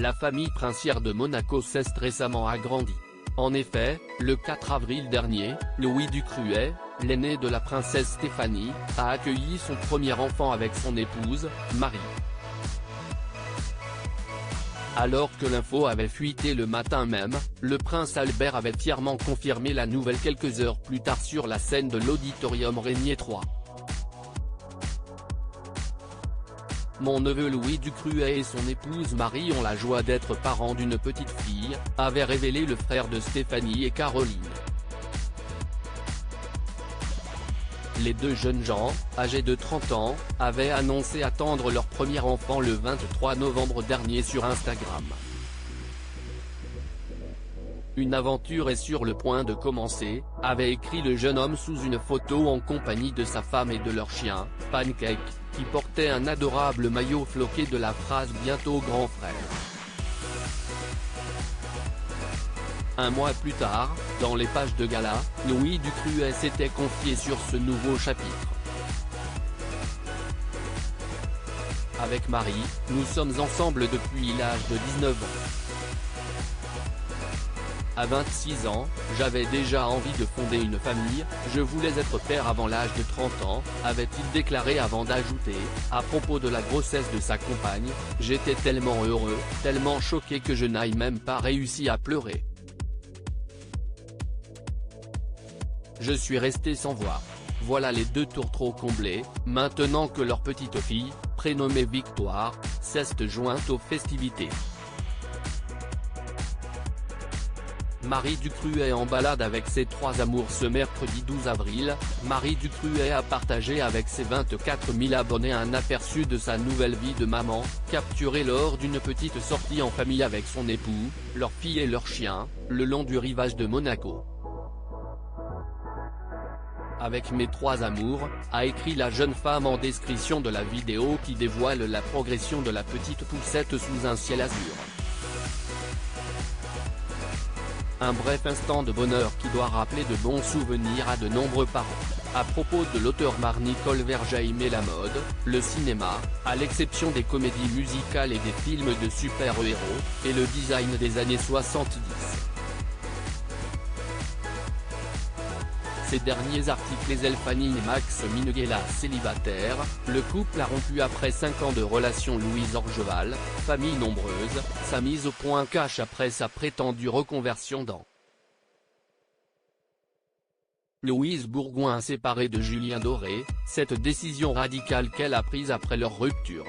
la famille princière de Monaco s'est récemment agrandie. En effet, le 4 avril dernier, Louis Ducruet, l'aîné de la princesse Stéphanie, a accueilli son premier enfant avec son épouse, Marie. Alors que l'info avait fuité le matin même, le prince Albert avait fièrement confirmé la nouvelle quelques heures plus tard sur la scène de l'auditorium Régnier 3. Mon neveu Louis Ducruet et son épouse Marie ont la joie d'être parents d'une petite fille, avait révélé le frère de Stéphanie et Caroline. Les deux jeunes gens, âgés de 30 ans, avaient annoncé attendre leur premier enfant le 23 novembre dernier sur Instagram. Une aventure est sur le point de commencer, avait écrit le jeune homme sous une photo en compagnie de sa femme et de leur chien, Pancake, qui portait un adorable maillot floqué de la phrase « Bientôt grand frère ». Un mois plus tard, dans les pages de gala, Louis Ducruet s'était confié sur ce nouveau chapitre. Avec Marie, nous sommes ensemble depuis l'âge de 19 ans. À 26 ans, j'avais déjà envie de fonder une famille, je voulais être père avant l'âge de 30 ans, avait-il déclaré avant d'ajouter, à propos de la grossesse de sa compagne, j'étais tellement heureux, tellement choqué que je n'ai même pas réussi à pleurer. Je suis resté sans voix. Voilà les deux tours comblés, maintenant que leur petite fille, prénommée Victoire, s'est jointe aux festivités. Marie Ducruet en balade avec ses trois amours ce mercredi 12 avril, Marie Ducruet a partagé avec ses 24 000 abonnés un aperçu de sa nouvelle vie de maman, capturé lors d'une petite sortie en famille avec son époux, leur fille et leur chien, le long du rivage de Monaco. Avec mes trois amours, a écrit la jeune femme en description de la vidéo qui dévoile la progression de la petite poussette sous un ciel azur. Un bref instant de bonheur qui doit rappeler de bons souvenirs à de nombreux parents. À propos de l'auteur Nicole Verget aimait la mode, le cinéma, à l'exception des comédies musicales et des films de super-héros, et le design des années 70. Ces derniers articles Fanny et Max Minghella célibataires, le couple a rompu après 5 ans de relation. Louise Orgeval, famille nombreuse, sa mise au point cash après sa prétendue reconversion dans Louise Bourgoin séparée de Julien Doré, cette décision radicale qu'elle a prise après leur rupture.